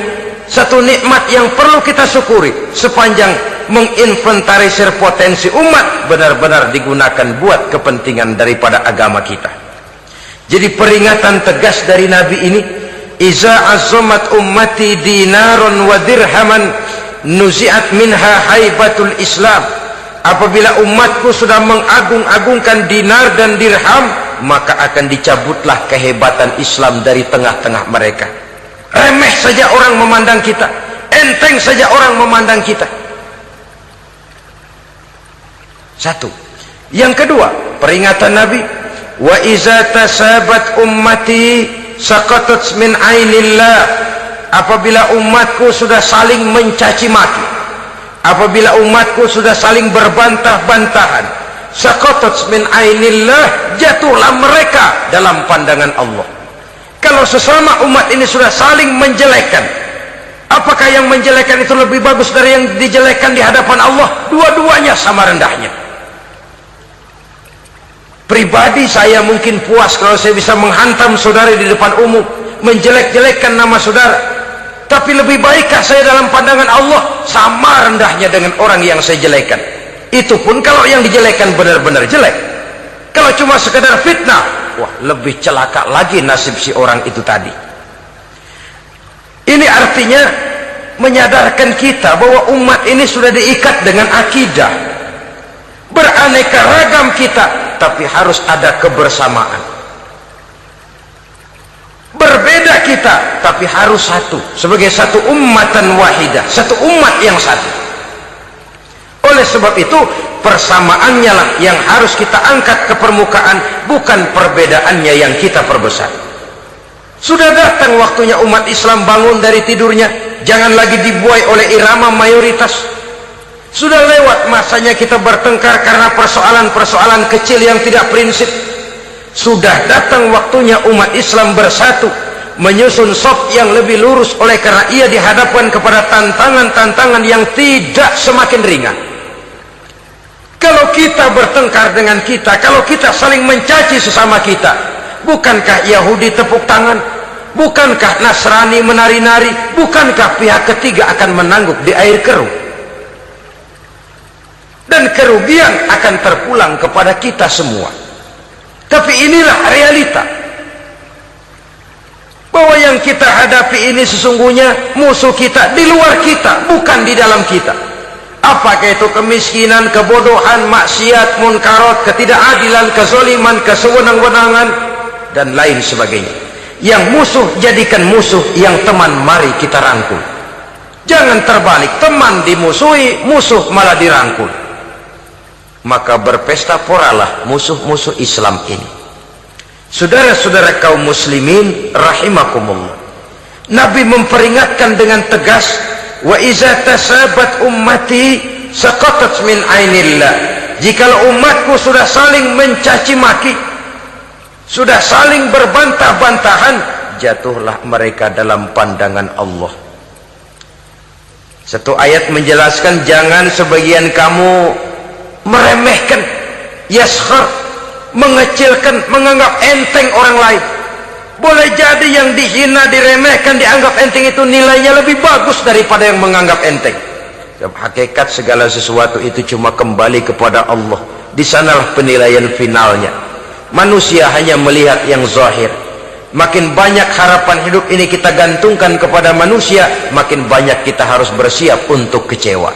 Speaker 1: satu nikmat yang perlu kita syukuri sepanjang menginventarisir potensi umat benar-benar digunakan buat kepentingan daripada agama kita. Jadi peringatan tegas dari Nabi ini, iza azamat ummati dinaron wa dirhaman nuzi'at minha haibatul Islam. Apabila umatku sudah mengagung-agungkan dinar dan dirham, maka akan dicabutlah kehebatan Islam dari tengah-tengah mereka. Remeh saja orang memandang kita, enteng saja orang memandang kita. Satu. Yang kedua, peringatan Nabi, wa iza tasabat ummati saqatat min ainillah. Apabila umatku sudah saling mencaci maki, apabila umatku sudah saling berbantah-bantahan, saqatat min ainillah, jatuhlah mereka dalam pandangan Allah. Kalau sesama umat ini sudah saling menjelekkan, apakah yang menjelekkan itu lebih bagus dari yang dijelekkan di hadapan Allah? Dua-duanya sama rendahnya. Pribadi saya mungkin puas kalau saya bisa menghantam saudara di depan umum, menjelek-jelekkan nama saudara. Tapi lebih baikkah saya dalam pandangan Allah? Sama rendahnya dengan orang yang saya jelekkan. Itu pun kalau yang dijelekkan benar-benar jelek. Kalau cuma sekedar fitnah, wah, lebih celaka lagi nasib si orang itu tadi. Ini artinya menyadarkan kita bahwa umat ini sudah diikat dengan akidah. Beraneka ragam kita, tapi harus ada kebersamaan. Berbeda kita, tapi harus satu, sebagai satu ummatan wahidah, satu umat yang satu. Oleh sebab itu, persamaannya lah yang harus kita angkat ke permukaan, bukan perbedaannya yang kita perbesar. Sudah datang waktunya umat Islam bangun dari tidurnya, jangan lagi dibuai oleh irama mayoritas. Sudah lewat masanya kita bertengkar karena persoalan-persoalan kecil yang tidak prinsip. Sudah datang waktunya umat Islam bersatu, menyusun saf yang lebih lurus, oleh karena ia dihadapkan kepada tantangan-tantangan yang tidak semakin ringan. Kalau kita bertengkar dengan kita, kalau kita saling mencaci sesama kita, bukankah Yahudi tepuk tangan? Bukankah Nasrani menari-nari? Bukankah pihak ketiga akan menangguk di air keruh? Dan kerugian akan terpulang kepada kita semua. Tapi inilah realita, bahwa yang kita hadapi ini sesungguhnya musuh kita di luar kita, bukan di dalam kita. Apakah itu kemiskinan, kebodohan, maksiat, munkarat, ketidakadilan, kezaliman, kesewenang-wenangan, dan lain sebagainya. Yang musuh jadikan musuh, yang teman mari kita rangkul. Jangan terbalik, teman dimusuhi, musuh malah dirangkul. Maka berpesta poralah musuh-musuh Islam ini. Saudara-saudara kaum muslimin rahimakumullah, Nabi memperingatkan dengan tegas, wa iza tasabat ummati saqatat min ainillah. Jikalau umatku sudah saling mencaci maki, sudah saling berbantah-bantahan, jatuhlah mereka dalam pandangan Allah. Satu ayat menjelaskan, jangan sebagian kamu meremehkan, yaskhar, mengecilkan, menganggap enteng orang lain. Boleh jadi yang dihina, diremehkan, dianggap enteng itu nilainya lebih bagus daripada yang menganggap enteng. Hakikat segala sesuatu itu cuma kembali kepada Allah. Di sanalah penilaian finalnya. Manusia hanya melihat yang zahir. Makin banyak harapan hidup ini kita gantungkan kepada manusia, makin banyak kita harus bersiap untuk kecewa.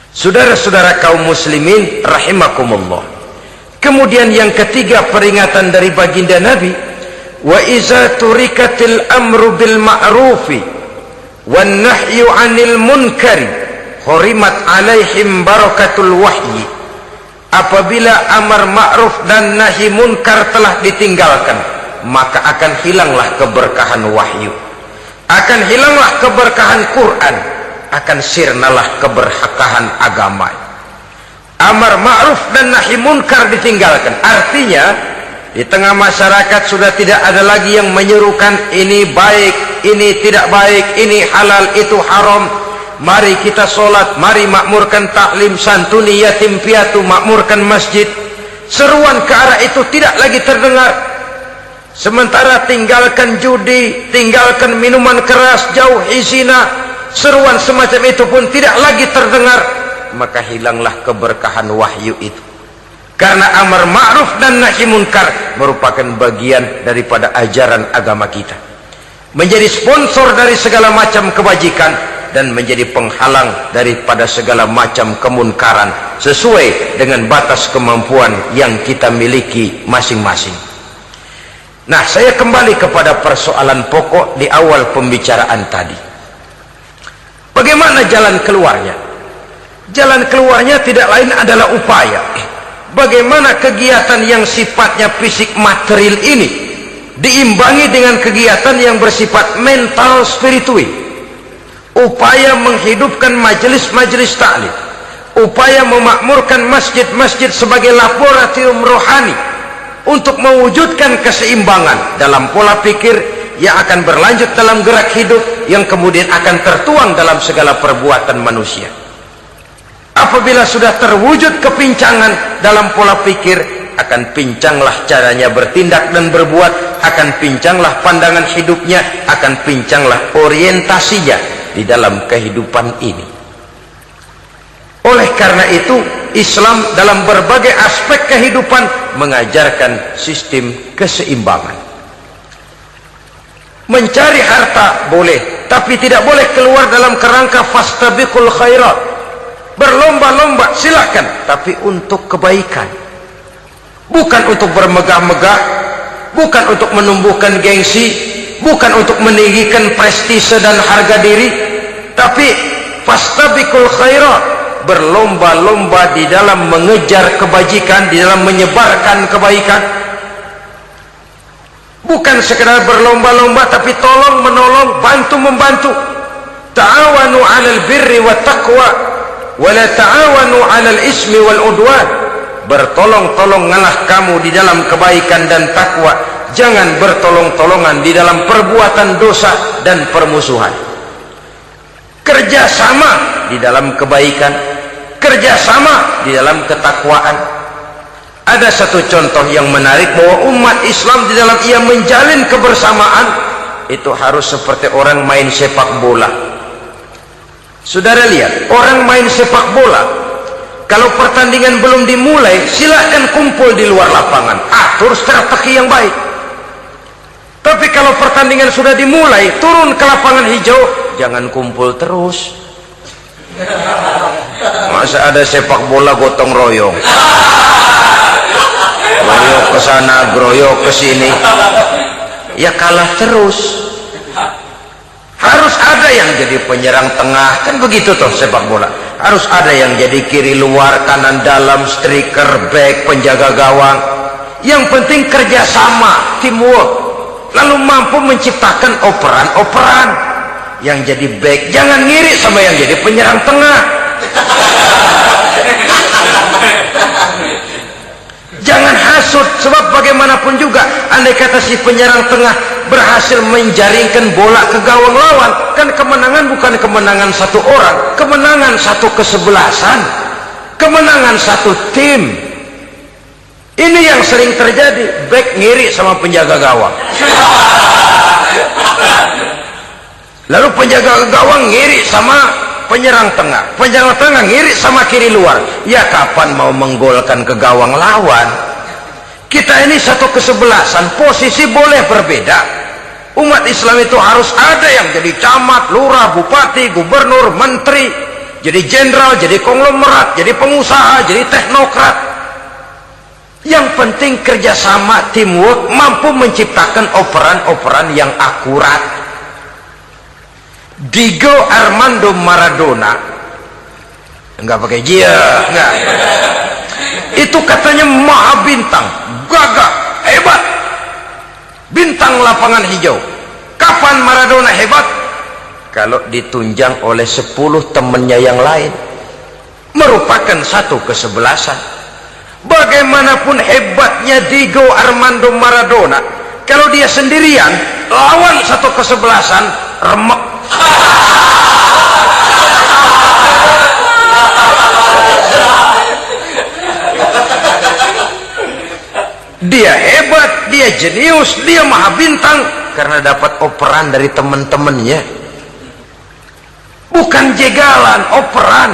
Speaker 1: Saudara-saudara kaum muslimin rahimakumullah. Kemudian yang ketiga peringatan dari baginda Nabi, wa iza turikatil amru bil ma'rufi wan nahyu 'anil munkari hurimat 'alaihim barakatul wahyi. Apabila amar ma'ruf dan nahi munkar telah ditinggalkan, maka akan hilanglah keberkahan wahyu, akan hilanglah keberkahan Quran, akan sirnalah keberkahan agama. Amar ma'ruf dan nahi munkar ditinggalkan, artinya di tengah masyarakat sudah tidak ada lagi yang menyerukan ini baik, ini tidak baik, ini halal, itu haram. mari kita sholat, mari makmurkan taklim, santuni yatim piatu, makmurkan masjid. Seruan ke arah itu tidak lagi terdengar. Sementara tinggalkan judi, tinggalkan minuman keras, jauhi zina, seruan semacam itu pun tidak lagi terdengar. Maka hilanglah keberkahan wahyu itu. Karena amar ma'ruf dan nahi munkar merupakan bagian daripada ajaran agama kita. Menjadi sponsor dari segala macam kebajikan dan menjadi penghalang daripada segala macam kemunkaran sesuai dengan batas kemampuan yang kita miliki masing-masing. Nah, saya kembali kepada persoalan pokok di awal pembicaraan tadi. Bagaimana jalan keluarnya? Jalan keluarnya tidak lain adalah upaya. Bagaimana kegiatan yang sifatnya fisik material ini diimbangi dengan kegiatan yang bersifat mental spiritual. Upaya menghidupkan majelis-majelis taklim, upaya memakmurkan masjid-masjid sebagai laboratorium rohani untuk mewujudkan keseimbangan dalam pola pikir yang akan berlanjut dalam gerak hidup yang kemudian akan tertuang dalam segala perbuatan manusia. Apabila sudah terwujud kepincangan dalam pola pikir, akan pincanglah caranya bertindak dan berbuat, akan pincanglah pandangan hidupnya, akan pincanglah orientasinya di dalam kehidupan ini. Oleh karena itu, Islam dalam berbagai aspek kehidupan mengajarkan sistem keseimbangan. Mencari harta boleh, tapi tidak boleh keluar dalam kerangka fastabiqul khairat. Berlomba-lomba silakan, tapi untuk kebaikan, bukan untuk bermegah-megah, bukan untuk menumbuhkan gengsi, bukan untuk meninggikan prestise dan harga diri, tapi fastabiqul khairat, berlomba-lomba di dalam mengejar kebajikan, di dalam menyebarkan kebaikan. Bukan sekedar berlomba-lomba, tapi tolong menolong, bantu membantu. Ta'awanu 'alal birri wat taqwa wala ta'awanu 'alal ismi wal udwan. Bertolong-tolonganlah kamu di dalam kebaikan dan takwa, jangan bertolong-tolongan di dalam perbuatan dosa dan permusuhan. Kerjasama di dalam kebaikan, kerjasama di dalam ketakwaan. Ada satu contoh yang menarik bahwa umat Islam di dalam ia menjalin kebersamaan itu harus seperti orang main sepak bola. Saudara lihat, orang main sepak bola, kalau pertandingan belum dimulai, silahkan kumpul di luar lapangan, atur strategi yang baik. Tapi kalau pertandingan sudah dimulai, turun ke lapangan hijau, jangan kumpul terus. Masa ada sepak bola gotong royong, groyok ke sana, groyok ke sini, ya kalah terus. Harus ada yang jadi penyerang tengah, kan begitu toh sepak bola. Harus ada yang jadi kiri luar, kanan dalam, striker, back, penjaga gawang. Yang penting kerjasama, teamwork, lalu mampu menciptakan operan-operan. Yang jadi back jangan ngiri sama yang jadi penyerang tengah. Jangan hasut, sebab bagaimanapun juga andai kata si penyerang tengah berhasil menjaringkan bola ke gawang lawan, kan kemenangan bukan kemenangan satu orang, kemenangan satu kesebelasan, kemenangan satu tim. Ini yang sering terjadi, back ngiri sama penjaga gawang, lalu penjaga gawang ngiri sama penyerang tengah, penyerang tengah ngiri sama kiri luar. Ya kapan mau menggolkan ke gawang lawan? Kita ini satu kesebelasan, posisi boleh berbeda. Umat Islam itu harus ada yang jadi camat, lurah, bupati, gubernur, menteri, jadi jenderal, jadi konglomerat, jadi pengusaha, jadi teknokrat. Yang penting kerjasama, teamwork, mampu menciptakan operan-operan yang akurat. Diego Armando Maradona, enggak pakai dia, enggak. Itu katanya maha bintang, gagah, hebat, bintang lapangan hijau. Kapan Maradona hebat? Kalau ditunjang oleh 10 temannya yang lain, merupakan satu kesebelasan. Bagaimanapun hebatnya Diego Armando Maradona, kalau dia sendirian lawan satu kesebelasan, remek. dia hebat, dia jenius, dia maha bintang karena dapat operan dari teman-temannya, bukan jegalan, operan.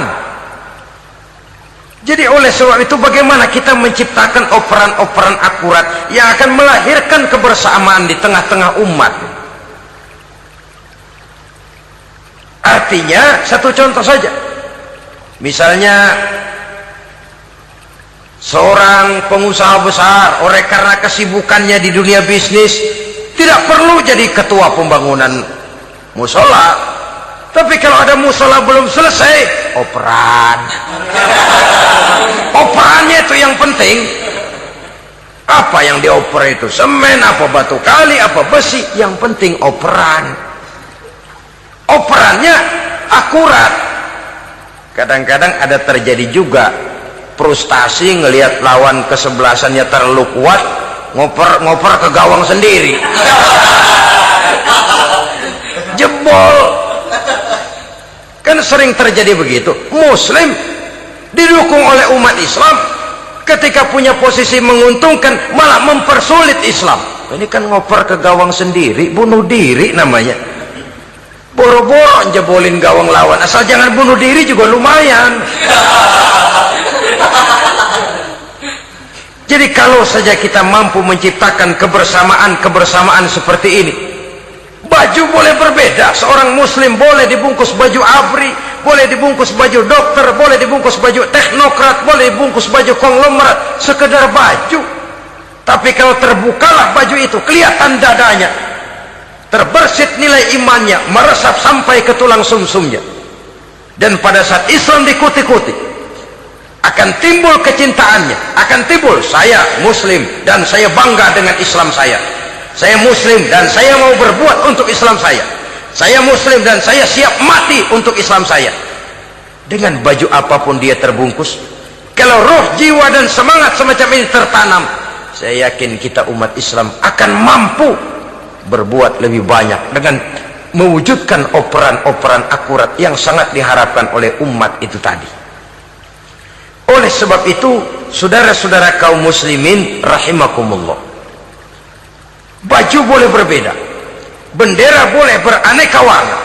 Speaker 1: Jadi oleh sebab itu bagaimana kita menciptakan operan-operan akurat yang akan melahirkan kebersamaan di tengah-tengah umat. Artinya satu contoh saja, misalnya seorang pengusaha besar oleh karena kesibukannya di dunia bisnis tidak perlu jadi ketua pembangunan musola, tapi kalau ada musola belum selesai, operan. Operannya itu yang penting. Apa yang dioper itu? Semen, apa batu kali, apa besi? Yang penting operan. Operannya akurat. Kadang-kadang ada terjadi juga frustasi ngelihat lawan kesebelasannya terlalu kuat, ngoper ke gawang sendiri. Jebol. Kan sering terjadi begitu. Muslim didukung oleh umat Islam, ketika punya posisi menguntungkan malah mempersulit Islam. Ini kan ngoper ke gawang sendiri, bunuh diri namanya. Boro-boro jebolin gawang lawan, asal jangan bunuh diri juga lumayan. Jadi kalau saja kita mampu menciptakan kebersamaan seperti ini, baju boleh berbeda, seorang muslim boleh dibungkus baju ABRI, boleh dibungkus baju dokter, boleh dibungkus baju teknokrat, boleh dibungkus baju konglomerat, sekedar baju. Tapi kalau terbukalah baju itu, kelihatan dadanya, terbersit nilai imannya, meresap sampai ke tulang sumsumnya, dan pada saat Islam dikuti-kuti, akan timbul kecintaannya, akan timbul, saya muslim dan saya bangga dengan Islam saya muslim dan saya mau berbuat untuk Islam saya muslim dan saya siap mati untuk Islam saya. Dengan baju apapun dia terbungkus, kalau roh, jiwa dan semangat semacam ini tertanam, saya yakin kita umat Islam akan mampu berbuat lebih banyak dengan mewujudkan operan-operan akurat yang sangat diharapkan oleh umat itu tadi. Oleh sebab itu, saudara-saudara kaum muslimin rahimakumullah, baju boleh berbeda, bendera boleh beraneka warna,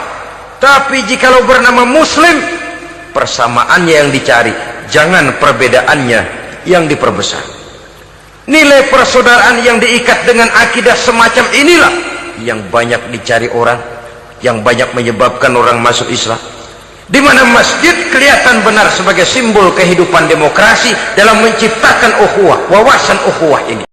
Speaker 1: tapi jikalau bernama muslim, persamaannya yang dicari, jangan perbedaannya yang diperbesar. Nilai persaudaraan yang diikat dengan akidah semacam inilah yang banyak dicari orang, yang banyak menyebabkan orang masuk Islam. Di mana masjid kelihatan benar sebagai simbol kehidupan demokrasi dalam menciptakan ukhuwah, wawasan ukhuwah ini.